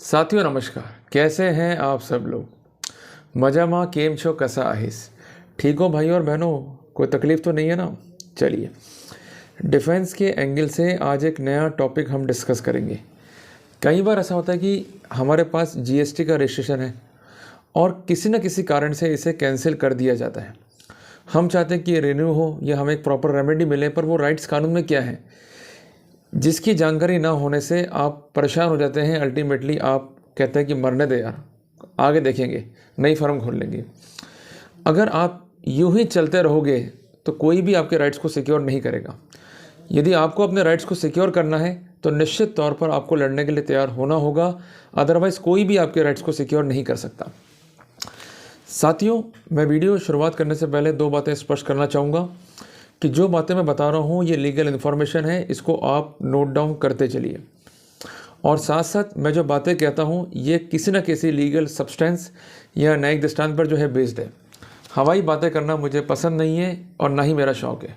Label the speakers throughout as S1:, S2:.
S1: साथियों नमस्कार, कैसे हैं आप सब लोग। मजामा केम छो कसा आहिस। ठीक हो भाई और बहनों, कोई तकलीफ़ तो नहीं है ना। चलिए, डिफेंस के एंगल से आज एक नया टॉपिक हम डिस्कस करेंगे। कई बार ऐसा होता है कि हमारे पास जीएसटी का रजिस्ट्रेशन है और किसी न किसी कारण से इसे कैंसिल कर दिया जाता है। हम चाहते हैं कि ये रिन्यू हो या हमें एक प्रॉपर रेमेडी मिले, पर वो राइट्स कानून में क्या है जिसकी जानकारी ना होने से आप परेशान हो जाते हैं। अल्टीमेटली आप कहते हैं कि मरने दे यार, आगे देखेंगे, नई फर्म खोल लेंगे। अगर आप यूं ही चलते रहोगे तो कोई भी आपके राइट्स को सिक्योर नहीं करेगा। यदि आपको अपने राइट्स को सिक्योर करना है तो निश्चित तौर पर आपको लड़ने के लिए तैयार होना होगा, अदरवाइज़ कोई भी आपके राइट्स को सिक्योर नहीं कर सकता। साथियों, मैं वीडियो शुरुआत करने से पहले दो बातें स्पष्ट करना चाहूँगा कि जो बातें मैं बता रहा हूँ ये लीगल इन्फॉर्मेशन है, इसको आप नोट डाउन करते चलिए। और साथ साथ मैं जो बातें कहता हूँ ये किसी न किसी लीगल सब्सटेंस या न्यायिक दृष्टांत पर जो है बेस्ड है। हवाई बातें करना मुझे पसंद नहीं है और ना ही मेरा शौक़ है।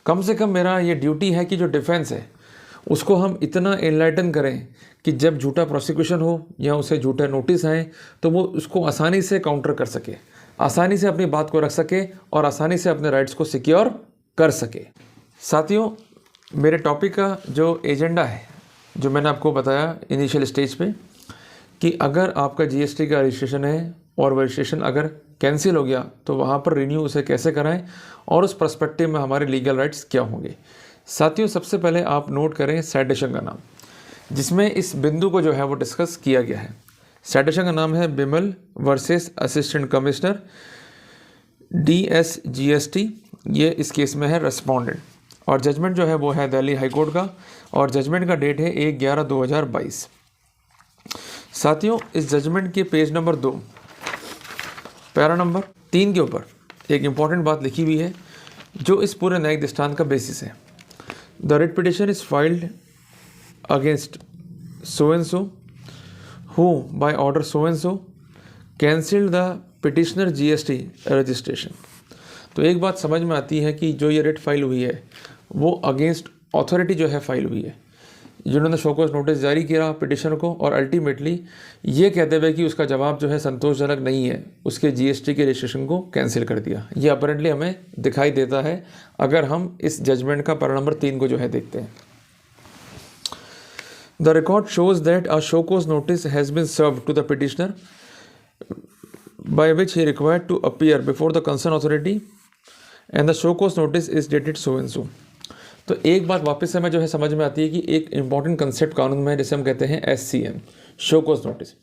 S1: कम से कम मेरा ये ड्यूटी है कि जो डिफेंस है उसको हम इतना एनलाइटन करें कि जब झूठा प्रोसिक्यूशन हो या उसे झूठे नोटिस आए तो वो उसको आसानी से काउंटर कर सके, आसानी से अपनी बात को रख सके और आसानी से अपने राइट्स को सिक्योर कर सके। साथियों, मेरे टॉपिक का जो एजेंडा है, जो मैंने आपको बताया इनिशियल स्टेज पे, कि अगर आपका जीएसटी का रजिस्ट्रेशन है और वो रजिस्ट्रेशन अगर कैंसिल हो गया तो वहाँ पर रिन्यू उसे कैसे कराएं और उस पर्सपेक्टिव में हमारे लीगल राइट्स क्या होंगे। साथियों, सबसे पहले आप नोट करें साइटेशन का नाम, जिसमें इस बिंदु को जो है वो डिस्कस किया गया है। साइटेशन का नाम है Bimal versus assistant commissioner DSGST। ये इस केस में है रेस्पोंडेंट और जजमेंट जो है वो है दिल्ली हाई कोर्ट का और जजमेंट का डेट है 1/11/2022। साथियों, इस जजमेंट के पेज नंबर 2 पैरा नंबर 3 के ऊपर एक इम्पॉर्टेंट बात लिखी हुई है जो इस पूरे न्यायिक दृष्टांत का बेसिस है। The writ petition is filed against so and so who by order so and so cancelled the petitioner GST registration. तो एक बात समझ में आती है कि जो ये रिट फाइल हुई है वो अगेंस्ट अथॉरिटी जो है फाइल हुई है, जिन्होंने शोकॉज नोटिस जारी किया पिटिशनर को और अल्टीमेटली ये कहते हुए कि उसका जवाब जो है संतोषजनक नहीं है, उसके GST के रजिस्ट्रेशन को कैंसिल कर दिया। ये अपरेंटली हमें दिखाई देता है अगर हम इस जजमेंट का पैरा नंबर 3 को जो है देखते हैं। The record shows that a show cause notice has been served to the petitioner by which he required to appear before the concerned authority and the show cause notice is dated so and so। तो एक बात वापस से हमें जो है समझ में आती है कि एक इम्पॉर्टेंट कंसेप्ट कानून में है जिसे हम कहते हैं SCN, शो कॉज नोटिस।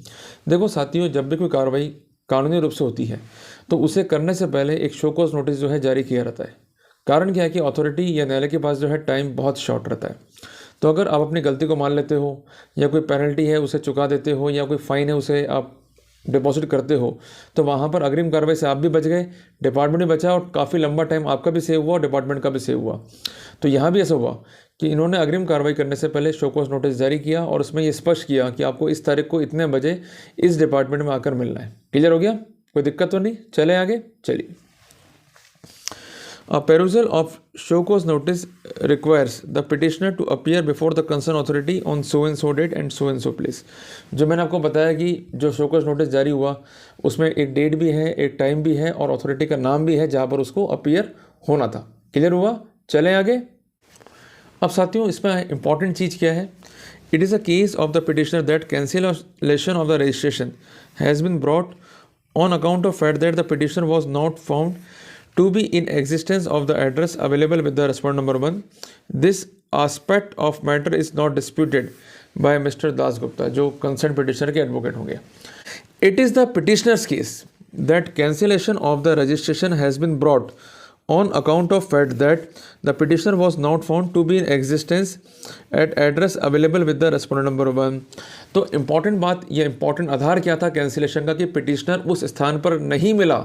S1: देखो साथियों, जब भी कोई कार्रवाई कानूनी रूप से होती है तो उसे करने से पहले एक शो कॉज नोटिस जो है जारी किया रहता है। कारण क्या है कि अथॉरिटी या न्यायालय के पास जो है टाइम बहुत शॉर्ट रहता है। तो अगर आप अपनी गलती को मान लेते हो या कोई पेनल्टी है उसे चुका देते हो या कोई फाइन है उसे आप डिपॉजिट करते हो तो वहाँ पर अग्रिम कार्रवाई से आप भी बच गए, डिपार्टमेंट भी बचा और काफ़ी लंबा टाइम आपका भी सेव हुआ और डिपार्टमेंट का भी सेव हुआ। तो यहाँ भी ऐसा हुआ कि इन्होंने अग्रिम कार्रवाई करने से पहले शो कॉज नोटिस जारी किया और उसमें ये स्पष्ट किया कि आपको इस तारीख को इतने बजे इस डिपार्टमेंट में आकर मिलना है। क्लियर हो गया? कोई दिक्कत तो नहीं? चले आगे, चलिए। A perusal of show cause notice requires the petitioner to appear before the concerned authority on so and so date and so and so place। जो मैंने आपको बताया कि जो शो कॉज नोटिस जारी हुआ उसमें एक डेट भी है, एक टाइम भी है और अथॉरिटी का नाम भी है जहाँ पर उसको अपीयर होना था। क्लियर हुआ? चलें आगे। अब साथियों, इसमें इंपॉर्टेंट चीज़ क्या है? It is a case of the petitioner that cancellation of the registration has been brought on account of fact that the petitioner was not found to be in existence of the address available with the respondent number 1. This aspect of matter is not disputed by Mr. Das Gupta, जो concerned petitioner के advocate होंगे। It is the petitioner's case that cancellation of the registration has been brought on account of fact that the petitioner was not found to be in existence at address available with the respondent number 1। तो important बात, ये important आधार क्या था cancellation का कि petitioner उस स्थान पर नहीं मिला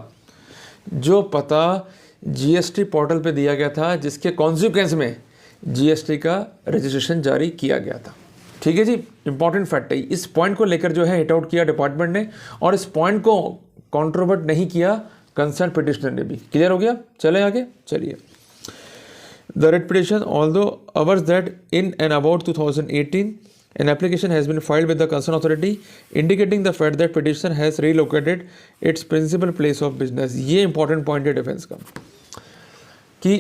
S1: जो पता GST पोर्टल पे दिया गया था, जिसके कॉन्सिक्वेंस में GST का रजिस्ट्रेशन जारी किया गया था। ठीक है जी, इंपॉर्टेंट फैक्ट है। इस पॉइंट को लेकर जो है हिट आउट किया डिपार्टमेंट ने और इस पॉइंट को कॉन्ट्रोवर्ट नहीं किया कंसर्न पिटिशनर ने भी। क्लियर हो गया? चले आगे, चलिए। The writ petition although avers that in and about 2018 An application has been filed with the concerned authority indicating the fact that petitioner has relocated its principal place of business. ये important point है defence का कि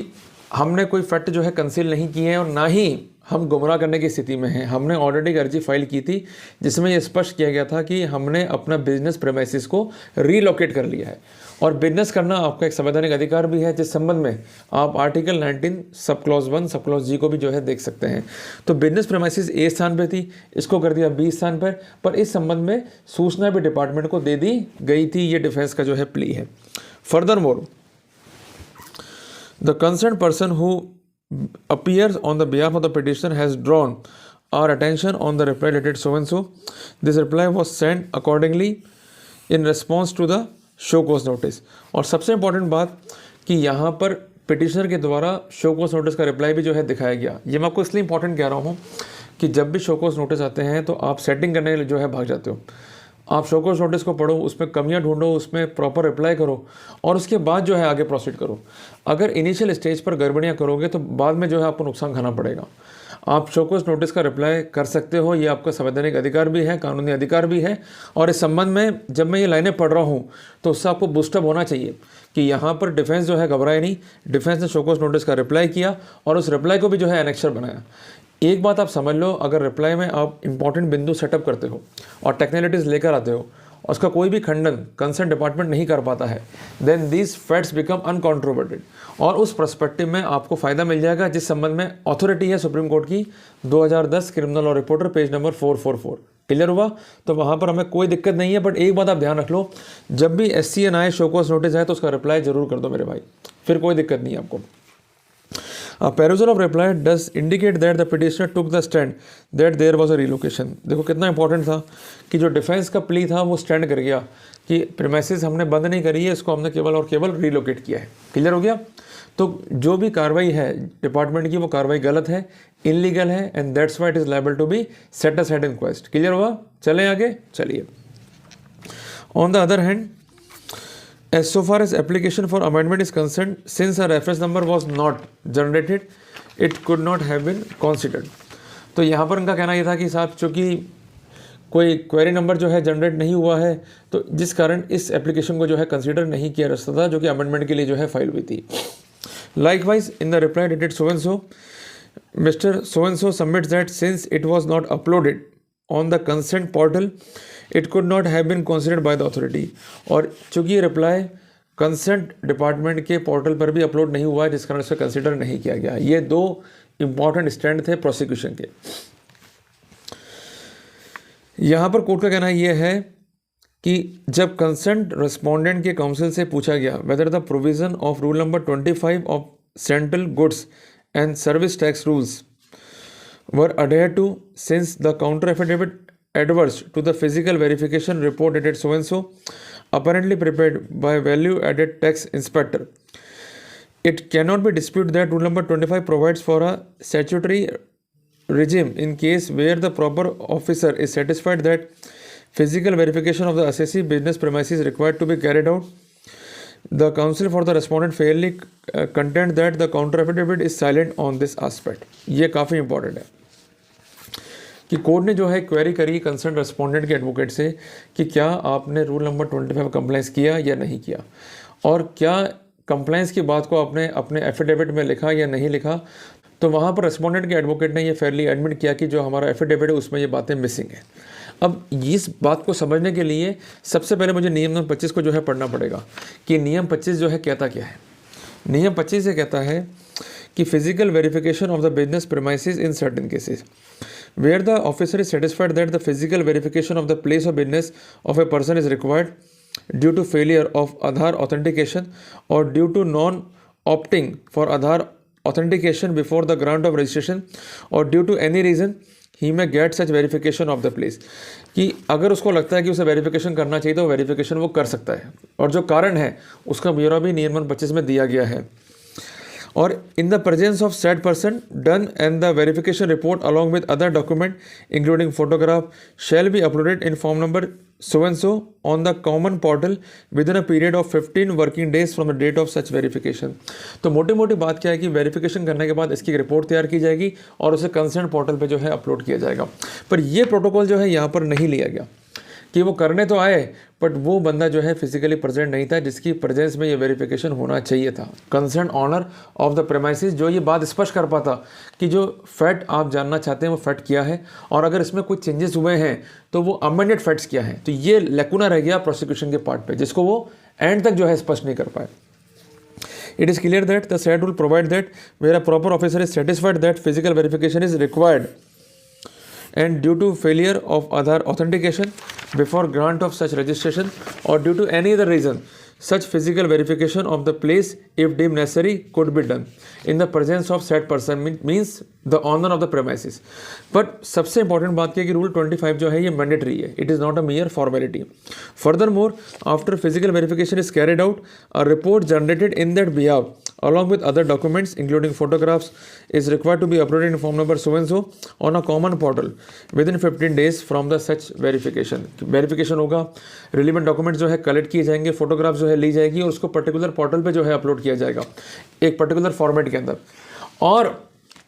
S1: हमने कोई fact जो है conceal नहीं किए हैं और ना ही हम गुमराह करने की स्थिति में हैं। हमने ऑलरेडी एक अर्जी फाइल की थी जिसमें यह स्पष्ट किया गया था कि हमने अपना बिजनेस प्रेमाइसिस को रीलोकेट कर लिया है और बिजनेस करना आपका एक संवैधानिक अधिकार भी है, जिस संबंध में आप article 19 sub clause 1 sub clause जी को भी जो है देख सकते हैं। तो बिजनेस प्रेमाइसिस ए स्थान पर थी, इसको कर दिया बी स्थान पर इस संबंध में सूचना भी डिपार्टमेंट को दे दी गई थी। ये डिफेंस का जो है प्ली है। Further more the concerned person who appears on the behalf of the petitioner has drawn our attention on the reply dated so and so. This reply was sent accordingly in response to the show cause notice. और सबसे important बात कि यहाँ पर petitioner के द्वारा show cause notice का reply भी जो है दिखाया गया। ये मैं आपको इसलिए इंपॉर्टेंट कह रहा हूँ कि जब भी शो कॉज नोटिस आते हैं तो आप सेटिंग करने के लिए जो है भाग जाते हो। आप शो कॉज नोटिस को पढ़ो, उसमें कमियां ढूंढो, उसमें प्रॉपर रिप्लाई करो और उसके बाद जो है आगे प्रोसीड करो। अगर इनिशियल स्टेज पर गड़बड़ियां करोगे तो बाद में जो है आपको नुकसान खाना पड़ेगा। आप शो कॉज नोटिस का रिप्लाई कर सकते हो, ये आपका संवैधानिक अधिकार भी है, कानूनी अधिकार भी है। और इस संबंध में जब मैं ये लाइनें पढ़ रहा हूँ तो उससे आपको बूस्टअप होना चाहिए कि यहाँ पर डिफेंस जो है घबराए नहीं। डिफेंस ने शो कॉज नोटिस का रिप्लाई किया और उस रिप्लाई को भी जो है एनेक्सर बनाया। एक बात आप समझ लो, अगर रिप्लाई में आप इंपॉर्टेंट बिंदु सेटअप करते हो और टेक्निकलिटीज़ लेकर आते हो और उसका कोई भी खंडन कंसर्न डिपार्टमेंट नहीं कर पाता है, देन दीज फैक्ट्स बिकम अनकॉन्ट्रोवर्टेड और उस पर्सपेक्टिव में आपको फ़ायदा मिल जाएगा, जिस संबंध में अथॉरिटी है सुप्रीम कोर्ट की 2010 criminal law reporter page number 444। Clear हुआ? तो वहाँ पर हमें कोई दिक्कत नहीं है। बट एक बात आप ध्यान रख लो, जब भी SCN आए, शो कॉज नोटिस आए तो उसका रिप्लाई जरूर कर दो मेरे भाई, फिर कोई दिक्कत नहीं है आपको। A perusal of reply does indicate that the petitioner took the stand that there was a relocation. देखो कितना इंपॉर्टेंट था कि जो डिफेंस का प्ली था वो स्टैंड कर गया कि प्रीमाइसिस हमने बंद नहीं करी है, इसको हमने केवल और केवल रीलोकेट किया है। क्लियर हो गया? तो जो भी कार्रवाई है डिपार्टमेंट की वो कार्रवाई गलत है, इनलीगल है and that's why it is liable to be set aside inquest. Clear हुआ? चलें आगे, चलिए। On the other hand, as so far as application for amendment is concerned, since a reference number was not generated, it could not have been considered. तो यहाँ पर उनका कहना ये था कि साहब चूँकि कोई क्वेरी नंबर जो है जनरेट नहीं हुआ है तो जिस कारण इस एप्लीकेशन को जो है कंसीडर नहीं किया जा सकता था, जो कि अमेंडमेंट के लिए जो है फाइल हुई थी। Likewise, in the reply dated so and so, Mr. so and so submits that since it was not uploaded on the consent portal, it could not have been considered by the authority. और चूंकि ये reply consent department के portal पर भी upload नहीं हुआ है, जिस कारण इसे कंसिडर नहीं किया गया। ये दो इंपॉर्टेंट स्टैंड थे प्रोसिक्यूशन के। यहाँ पर कोर्ट का कहना यह है कि जब कंसेंट रेस्पोंडेंट के काउंसिल से पूछा गया whether the provision of rule number 25 of central goods and service tax rules were adhered to since the counter affidavit adverse to the physical verification report dated so and so apparently prepared by value added tax inspector, it cannot be disputed that rule number 25 provides for a statutory regime in case where the proper officer is satisfied that physical verification of the assessee business premises required to be carried out. The counsel for the respondent fairly contend that the counter affidavit is silent on this aspect. ये काफ़ी important है कि court ने जो है query करी concern respondent के advocate से कि क्या आपने रूल नंबर 25 कंप्लाइंस किया या नहीं किया, और क्या कंप्लाइंस की बात को आपने अपने एफिडेविट में लिखा या नहीं लिखा। तो वहाँ पर रेस्पोंडेंट के एडवोकेट ने ये फेयरली एडमिट किया कि जो हमारा एफिडेविट है उसमें ये बातें मिसिंग है। अब इस बात को समझने के लिए सबसे पहले मुझे नियम नंबर 25 को जो है पढ़ना पड़ेगा कि नियम 25 जो है कहता क्या है। नियम 25 से कहता है कि physical verification of the business premises in certain cases where the officer is satisfied that the physical verification of the place of business of a person is required due to failure of Aadhaar authentication or due to non-opting for Aadhaar authentication before the grant of registration or due to any reason he may get such verification of the place। कि अगर उसको लगता है कि उसे verification करना चाहिए तो वेरिफिकेशन वो कर सकता है, और जो कारण है उसका ब्यौरा भी नियम 25 में दिया गया है। और in the presence of said person done and the verification report along with other document including photograph shall be uploaded in form number so and so on the common portal within a period of 15 working days from the date of such verification। तो मोटी मोटी बात क्या है कि verification करने के बाद इसकी एक रिपोर्ट तैयार की जाएगी और उसे कंसर्न पोर्टल पे जो है अपलोड किया जाएगा। पर ये प्रोटोकॉल जो है यहाँ पर नहीं लिया गया कि वो करने तो आए बट वो बंदा जो है फिजिकली प्रेजेंट नहीं था जिसकी प्रेजेंस में ये वेरिफिकेशन होना चाहिए था। Concern owner of the premises जो ये बात स्पष्ट कर पाता कि जो फैक्ट आप जानना चाहते हैं वो फैक्ट क्या है और अगर इसमें कुछ चेंजेस हुए हैं तो वो अमेंडेड फैक्ट्स क्या है। तो ये लैकुना रह गया प्रोसिक्यूशन के पार्ट पे जिसको वो एंड तक जो है स्पष्ट नहीं कर पाए। It is clear that the said rule provide that where a proper officer is satisfied that physical verification is required and due to failure of Aadhaar authentication before grant of such registration or due to any other reason, such physical verification of the place if deemed necessary could be done in the presence of said person means the owner of the premises। But सबसे important बात क्या है कि rule 25 जो है ये mandatory है, it is not a mere formality। Furthermore, after physical verification is carried out, a report generated in that behalf along with other documents including photographs is required to be uploaded in form number so and so on a common portal within 15 days from the such verification। Verification होगा, relevant document जो है collect किए जाएंगे, photograph जो है ली जाएगी और उसको पर्टिकुलर पोर्टल पे जो है अपलोड किया जाएगा एक पर्टिकुलर फॉर्मेट के अंदर। और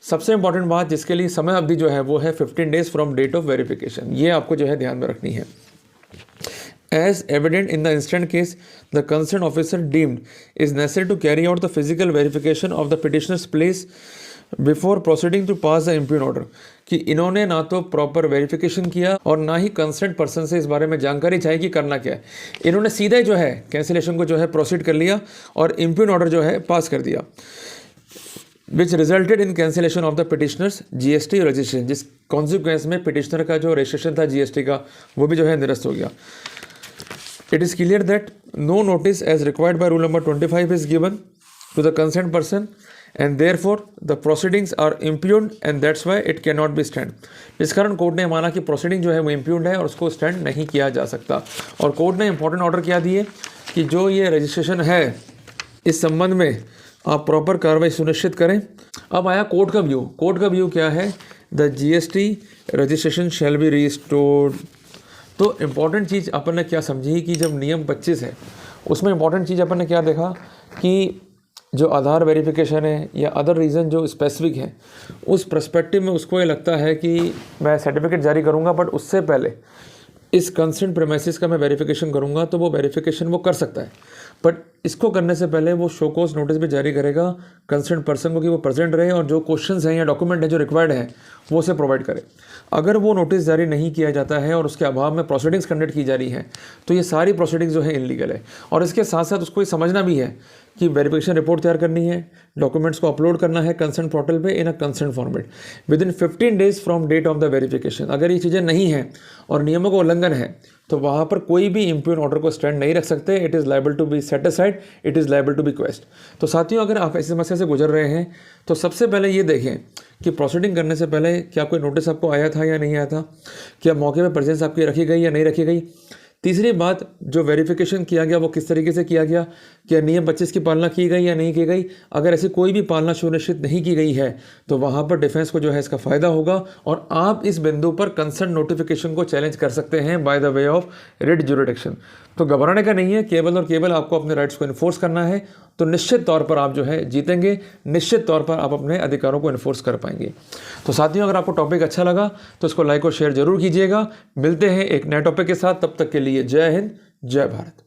S1: सबसे इंपॉर्टेंट बात जिसके लिए समय अवधि जो है वो है 15 days from date of verification. ये आपको जो है ध्यान में रखनी है। As evident in the instant case, the concerned officer deemed is necessary to carry out the physical verification of the petitioner's place before proceeding to pass the impugn order। कि इन्होंने ना तो प्रॉपर वेरिफिकेशन किया और ना ही concern person से इस बारे में जानकारी चाहिए कि करना क्या है। इन्होंने सीधे जो है कैंसिलेशन को जो है प्रोसीड कर लिया और impugn ऑर्डर जो है पास कर दिया which resulted in cancellation of the petitioner's GST registration, जिस कॉन्सिक्वेंस में पिटिशनर का जो रजिस्ट्रेशन था GST का वो भी जो है निरस्त हो गया। It is clear that no notice as required by rule number 25 is given to the concerned person and therefore the proceedings are impugned and that's why it cannot be stand। इस कारण कोर्ट ने माना कि proceeding जो है वो impugned है और उसको स्टैंड नहीं किया जा सकता। और कोर्ट ने इंपॉर्टेंट ऑर्डर क्या दिए कि जो ये रजिस्ट्रेशन है इस संबंध में आप प्रॉपर कार्रवाई सुनिश्चित करें। अब आया कोर्ट का व्यू। कोर्ट का व्यू क्या है? The GST registration shall be restored. तो इम्पॉर्टेंट चीज़ अपन ने क्या समझी कि जब नियम 25 है उसमें इम्पॉर्टेंट चीज़ अपन ने क्या देखा कि जो आधार वेरिफिकेशन है या अदर रीज़न जो स्पेसिफिक है उस पर्सपेक्टिव में उसको ये लगता है कि मैं सर्टिफिकेट जारी करूँगा बट उससे पहले इस कंसर्न प्रेमाइसिस का मैं वेरिफिकेशन करूँगा तो वो वेरिफिकेशन वो कर सकता है। बट इसको करने से पहले वो शो कॉज नोटिस भी जारी करेगा कंसर्न पर्सन को कि वो प्रेजेंट रहे और जो क्वेश्चंस हैं या डॉक्यूमेंट है जो रिक्वायर्ड है वो उसे प्रोवाइड करे। अगर वो नोटिस जारी नहीं किया जाता है और उसके अभाव में प्रोसीडिंग्स कंडक्ट की जा रही हैं तो ये सारी प्रोसीडिंग्स जो है इनलीगल है। और इसके साथ साथ उसको ये समझना भी है कि वेरिफिकेशन रिपोर्ट तैयार करनी है, डॉक्यूमेंट्स को अपलोड करना है कंसर्न पोर्टल पे in a concern format within 15 days from date of the verification. अगर ये चीज़ें नहीं हैं और नियमों का उल्लंघन है तो वहाँ पर कोई भी इम्प्यून ऑर्डर को स्टैंड नहीं रख सकते। It is liable to be set aside, it is liable to be quashed. तो साथियों अगर आप ऐसी समस्या से गुजर रहे हैं तो सबसे पहले ये देखें कि प्रोसीडिंग करने से पहले क्या कोई नोटिस आपको आया था या नहीं आया था, क्या मौके पर प्रेजेंस आपकी रखी गई या नहीं रखी गई। तीसरी बात, जो वेरिफिकेशन किया गया वो किस तरीके से किया गया, क्या नियम 25 की पालना की गई या नहीं की गई। अगर ऐसी कोई भी पालना सुनिश्चित नहीं की गई है तो वहाँ पर डिफेंस को जो है इसका फ़ायदा होगा और आप इस बिंदु पर कंसर्न नोटिफिकेशन को चैलेंज कर सकते हैं by the way of writ jurisdiction. तो घबराने का नहीं है, केवल और केवल आपको अपने राइट्स को इन्फोर्स करना है तो निश्चित तौर पर आप जो है जीतेंगे, निश्चित तौर पर आप अपने अधिकारों को इन्फोर्स कर पाएंगे। तो साथियों अगर आपको टॉपिक अच्छा लगा तो इसको लाइक और शेयर जरूर कीजिएगा। मिलते हैं एक नए टॉपिक के साथ, तब तक के लिए जय हिंद, जय भारत।